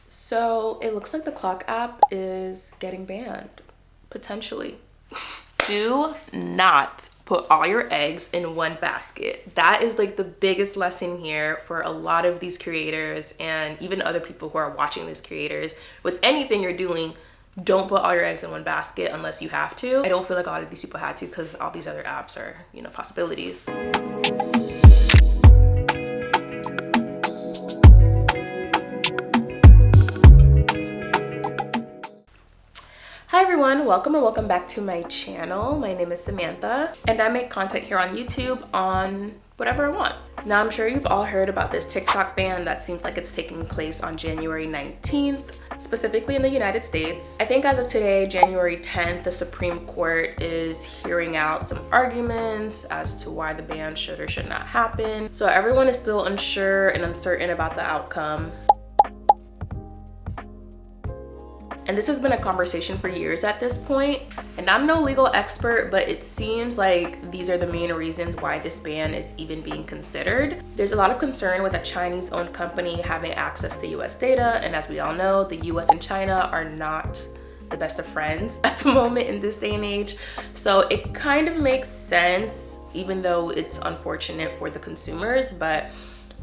So it looks like the Clock app is getting banned, potentially. Do not put all your eggs in one basket. That is like the biggest lesson here for a lot of these creators and even other people who are watching these creators. With anything you're doing, don't put all your eggs in one basket unless you have to. I don't feel like a lot of these people had to because all these other apps are, possibilities. Hi everyone, welcome or welcome back to my channel. My name is Samantha and I make content here on YouTube on whatever I want. Now I'm sure you've all heard about this TikTok ban that seems like it's taking place on January 19th, specifically in the United States. I think as of today, January 10th, the Supreme Court is hearing out some arguments as to why the ban should or should not happen. So everyone is still unsure and uncertain about the outcome. And this has been a conversation for years at this point. And I'm no legal expert, but it seems like these are the main reasons why this ban is even being considered. There's a lot of concern with a Chinese-owned company having access to US data. And as we all know, the US and China are not the best of friends at the moment in this day and age. So it kind of makes sense, even though it's unfortunate for the consumers. But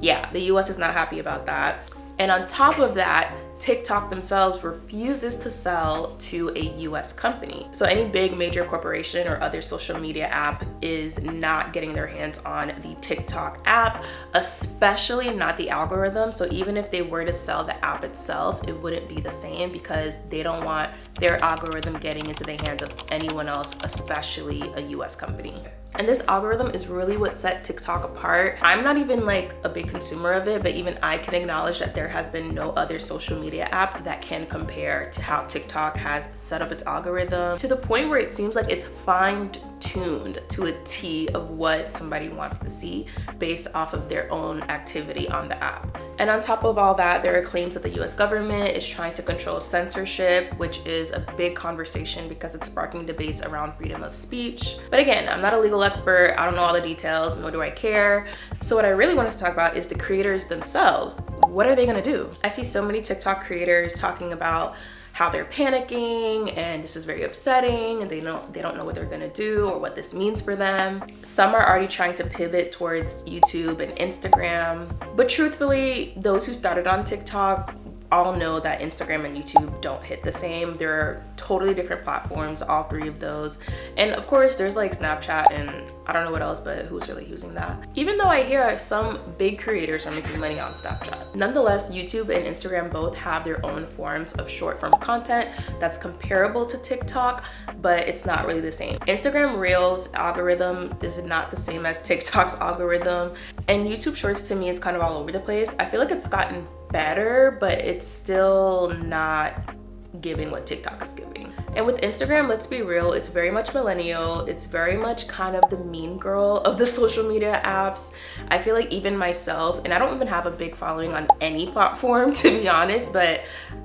yeah, the US is not happy about that. And on top of that, TikTok themselves refuses to sell to a US company. So any big major corporation or other social media app is not getting their hands on the TikTok app, especially not the algorithm. So even if they were to sell the app itself, it wouldn't be the same because they don't want their algorithm getting into the hands of anyone else, especially a US company. And this algorithm is really what set TikTok apart. I'm not even like a big consumer of it, but even I can acknowledge that there has been no other social media app that can compare to how TikTok has set up its algorithm to the point where it seems like it's fine-tuned to a T of what somebody wants to see based off of their own activity on the app. And on top of all that, there are claims that the US government is trying to control censorship, which is a big conversation because it's sparking debates around freedom of speech. But again, I'm not a legal expert. I don't know all the details, nor do I care. So what I really wanted to talk about is the creators themselves. What are they gonna do? I see so many TikTok creators talking about how they're panicking and this is very upsetting and they don't know what they're gonna do or what this means for them. Some are already trying to pivot towards YouTube and Instagram. But truthfully, those who started on TikTok all know that Instagram and YouTube don't hit the same. They're totally different platforms, all three of those. And of course, there's like Snapchat and I don't know what else, but who's really using that? Even though I hear some big creators are making money on Snapchat. Nonetheless, YouTube and Instagram both have their own forms of short form content that's comparable to TikTok, but it's not really the same. Instagram Reels algorithm is not the same as TikTok's algorithm. And YouTube Shorts to me is kind of all over the place. I feel like it's gotten better, but it's still not giving what TikTok is giving. And with Instagram, let's be real, it's very much millennial. It's very much kind of the mean girl of the social media apps. I feel like even myself, and I don't even have a big following on any platform to be honest, but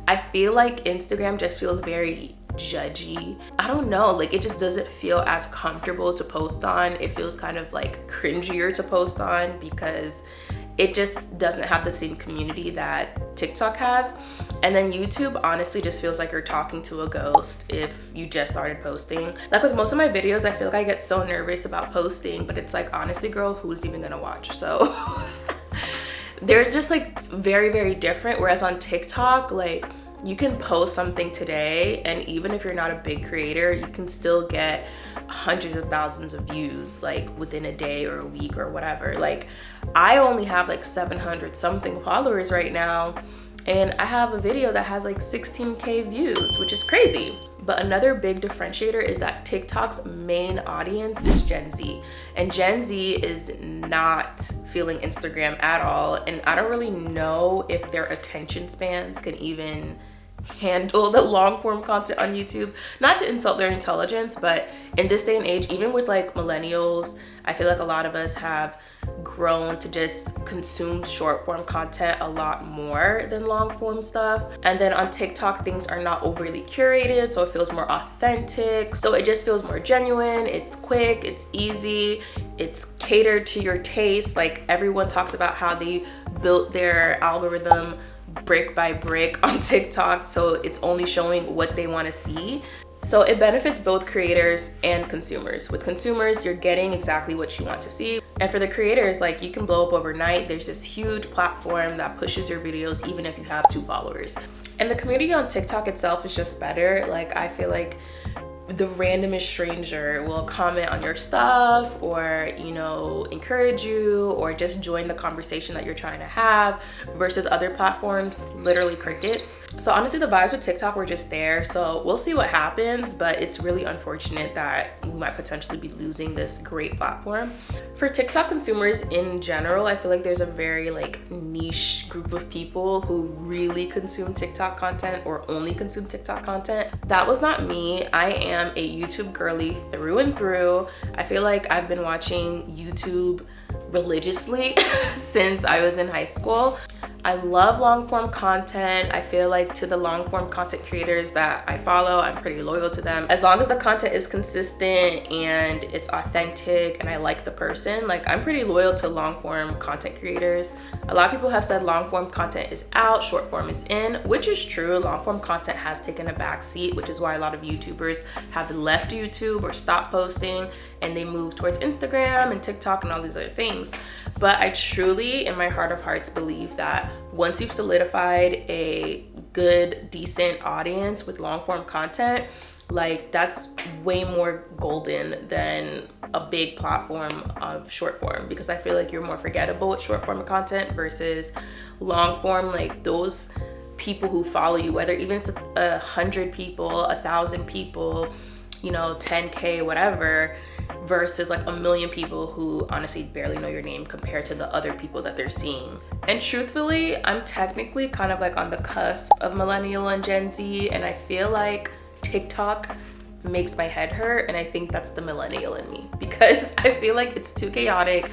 I feel like Instagram just feels very judgy. I don't know, like it just doesn't feel as comfortable to post on. It feels kind of like cringier to post on because it just doesn't have the same community that TikTok has. And then YouTube honestly just feels like you're talking to a ghost if you just started posting. Like with most of my videos, I feel like I get so nervous about posting, but it's like, honestly girl, who's even gonna watch? So they're just like very, very different. Whereas on TikTok, like you can post something today and even if you're not a big creator, you can still get hundreds of thousands of views like within a day or a week or whatever. Like I only have like 700 something followers right now and I have a video that has like 16K views, which is crazy. But another big differentiator is that TikTok's main audience is Gen Z. And Gen Z is not feeling Instagram at all. And I don't really know if their attention spans can even handle the long form content on YouTube. Not to insult their intelligence, but in this day and age, even with like millennials, I feel like a lot of us have grown to just consume short form content a lot more than long form stuff. And then on TikTok, things are not overly curated, so it feels more authentic. So it just feels more genuine, it's quick, it's easy, it's catered to your taste. Like everyone talks about how they built their algorithm brick by brick on TikTok, so it's only showing what they want to see. So it benefits both creators and consumers. With consumers, you're getting exactly what you want to see. And for the creators, like, you can blow up overnight. There's this huge platform that pushes your videos even if you have 2 followers. And the community on TikTok itself is just better. Like, I feel like the randomest stranger will comment on your stuff, or, you know, encourage you, or just join the conversation that you're trying to have, versus other platforms, literally crickets. So honestly, the vibes with TikTok were just there. So we'll see what happens, but it's really unfortunate that we might potentially be losing this great platform. For TikTok consumers in general, I feel like there's a very like niche group of people who really consume TikTok content or only consume TikTok content. That was not me. I am a YouTube girly through and through. I feel like I've been watching YouTube religiously since I was in high school. I love long form content. I feel like to the long form content creators that I follow, I'm pretty loyal to them. As long as the content is consistent and it's authentic and I like the person, like, I'm pretty loyal to long form content creators. A lot of people have said long form content is out, short form is in, which is true. Long form content has taken a back seat, which is why a lot of YouTubers have left YouTube or stopped posting and they move towards Instagram and TikTok and all these other things. But I truly, in my heart of hearts, believe that once you've solidified a good, decent audience with long form content, like, that's way more golden than a big platform of short form, because I feel like you're more forgettable with short form content versus long form. Like, those people who follow you, whether even it's 100 people, 1,000 people, you know, 10K, whatever, versus like 1 million people who honestly barely know your name compared to the other people that they're seeing. And truthfully, I'm technically kind of like on the cusp of millennial and Gen Z, and I feel like TikTok makes my head hurt, and I think that's the millennial in me, because I feel like it's too chaotic.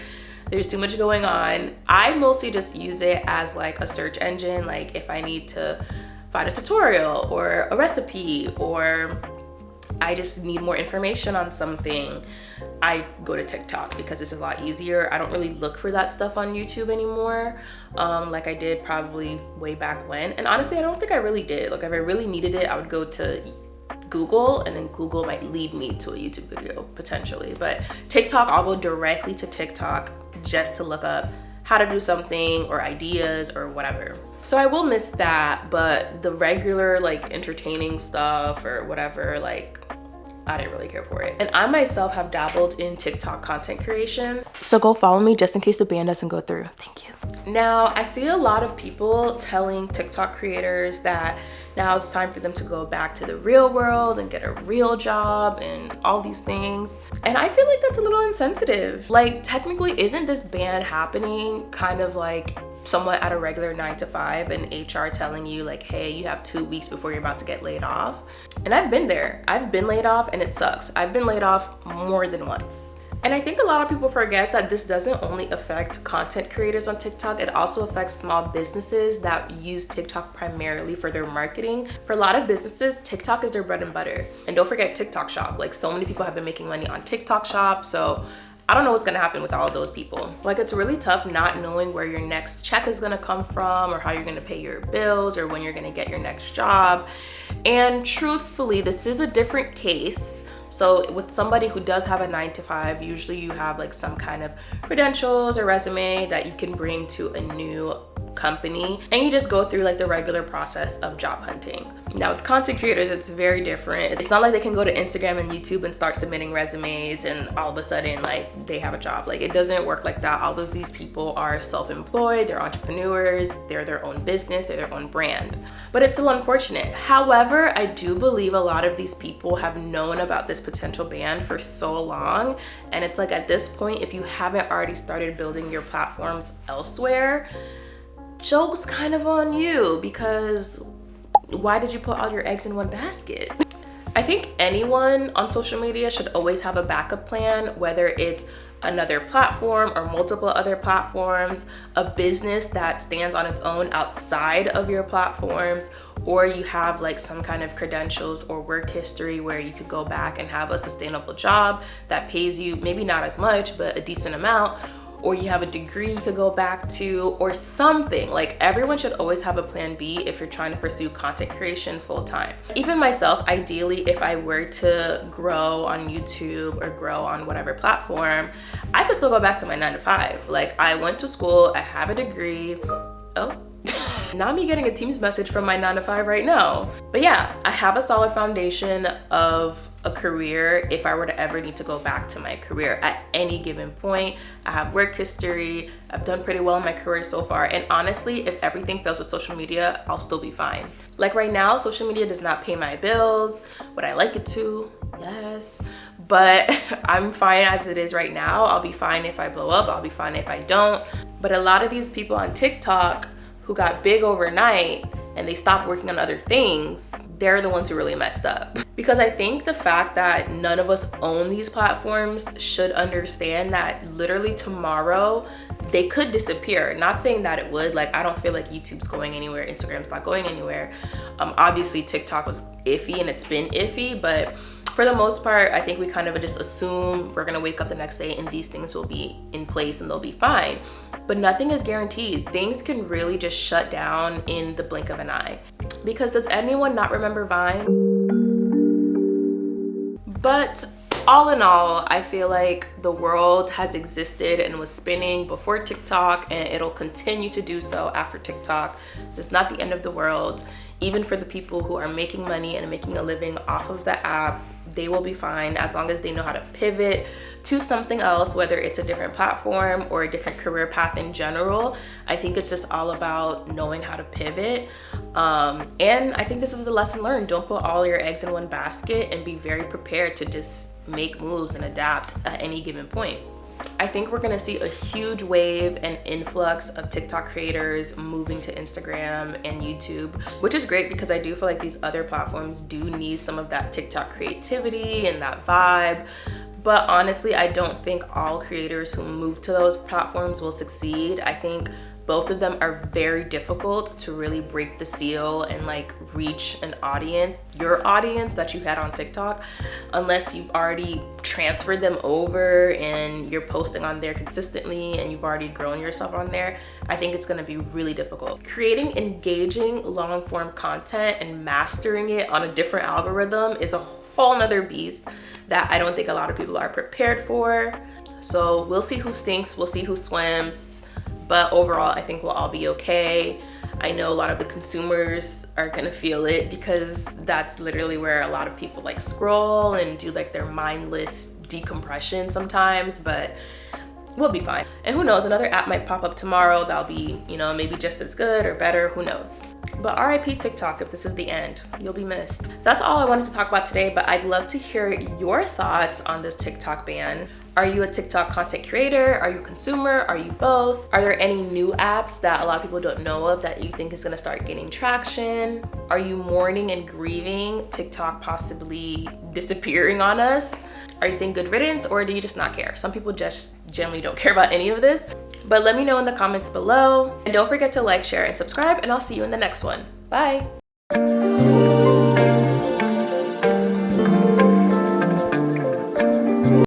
There's too much going on. I mostly just use it as like a search engine. Like, if I need to find a tutorial or a recipe, or I just need more information on something, I go to TikTok because it's a lot easier. I don't really look for that stuff on YouTube anymore, like I did probably way back when. And honestly, I don't think I really did. Like, if I really needed it, I would go to Google, and then Google might lead me to a YouTube video potentially. But TikTok, I'll go directly to TikTok just to look up how to do something or ideas or whatever. So I will miss that, but the regular like entertaining stuff or whatever, like, I didn't really care for it. And I myself have dabbled in TikTok content creation, so go follow me just in case the ban doesn't go through. Thank you. Now, I see a lot of people telling TikTok creators that now it's time for them to go back to the real world and get a real job and all these things. And I feel like that's a little insensitive. Like, technically, isn't this ban happening kind of like somewhat at a regular 9-to-5, and HR telling you like, hey, you have 2 weeks before you're about to get laid off? And I've been there. I've been laid off, and it sucks. I've been laid off more than once. And I think a lot of people forget that this doesn't only affect content creators on TikTok, it also affects small businesses that use TikTok primarily for their marketing. For a lot of businesses, TikTok is their bread and butter. And don't forget TikTok Shop. Like, so many people have been making money on TikTok Shop, so I don't know what's gonna happen with all of those people. Like, it's really tough not knowing where your next check is gonna come from, or how you're gonna pay your bills, or when you're gonna get your next job. And truthfully, this is a different case. So with somebody who does have a 9-to-5, usually you have like some kind of credentials or resume that you can bring to a new company, and you just go through like the regular process of job hunting. Now with content creators, it's very different. It's not like they can go to Instagram and YouTube and start submitting resumes and all of a sudden like they have a job. Like, it doesn't work like that. All of these people are self-employed, they're entrepreneurs, they're their own business, they're their own brand. But it's still unfortunate. However, I do believe a lot of these people have known about this potential ban for so long, and it's like, at this point, if you haven't already started building your platforms elsewhere, joke's kind of on you, because why did you put all your eggs in one basket? I think anyone on social media should always have a backup plan, whether it's another platform or multiple other platforms, a business that stands on its own outside of your platforms, or you have like some kind of credentials or work history where you could go back and have a sustainable job that pays you maybe not as much, but a decent amount. or you have a degree you could go back to, or something. Like, everyone should always have a plan B if you're trying to pursue content creation full time. Even myself, ideally, if I were to grow on YouTube or grow on whatever platform, I could still go back to my 9 to 5. Like, I went to school, I have a degree. Oh. Now me getting a Teams message from my 9 to 5 right now. But yeah, I have a solid foundation of a career if I were to ever need to go back to my career at any given point. I have work history. I've done pretty well in my career so far. And honestly, if everything fails with social media, I'll still be fine. Like right now, social media does not pay my bills. Would I like it to? Yes. But I'm fine as it is right now. I'll be fine if I blow up. I'll be fine if I don't. But a lot of these people on TikTok who got big overnight and they stopped working on other things, they're the ones who really messed up. Because I think the fact that none of us own these platforms should understand that literally tomorrow they could disappear. Not saying that it would, like, I don't feel like YouTube's going anywhere, Instagram's not going anywhere. Obviously TikTok was iffy and it's been iffy, but for the most part, I think we kind of just assume we're gonna wake up the next day and these things will be in place and they'll be fine. But nothing is guaranteed. Things can really just shut down in the blink of an eye. Because does anyone not remember Vine? But all in all, I feel like the world has existed and was spinning before TikTok, and it'll continue to do so after TikTok. It's not the end of the world. Even for the people who are making money and making a living off of the app, they will be fine as long as they know how to pivot to something else, whether it's a different platform or a different career path in general. I think it's just all about knowing how to pivot. And I think this is a lesson learned. Don't put all your eggs in one basket, and be very prepared to just make moves and adapt at any given point. I think we're gonna see a huge wave and influx of TikTok creators moving to Instagram and YouTube, which is great because I do feel like these other platforms do need some of that TikTok creativity and that vibe. But honestly, I don't think all creators who move to those platforms will succeed. I think both of them are very difficult to really break the seal and like reach an audience, your audience that you had on TikTok, unless you've already transferred them over and you're posting on there consistently and you've already grown yourself on there. I think it's gonna be really difficult. Creating engaging long form content and mastering it on a different algorithm is a whole nother beast that I don't think a lot of people are prepared for. So we'll see who stinks, we'll see who swims. But overall, I think we'll all be okay. I know a lot of the consumers are gonna feel it because that's literally where a lot of people like scroll and do like their mindless decompression sometimes, but we'll be fine. And who knows, another app might pop up tomorrow that'll be, you know, maybe just as good or better, who knows. But RIP TikTok, if this is the end, you'll be missed. That's all I wanted to talk about today, but I'd love to hear your thoughts on this TikTok ban. Are you a TikTok content creator? Are you a consumer? Are you both? Are there any new apps that a lot of people don't know of that you think is gonna start getting traction? Are you mourning and grieving TikTok possibly disappearing on us? Are you saying good riddance, or do you just not care? Some people just generally don't care about any of this. But let me know in the comments below. And don't forget to like, share, and subscribe, and I'll see you in the next one. Bye.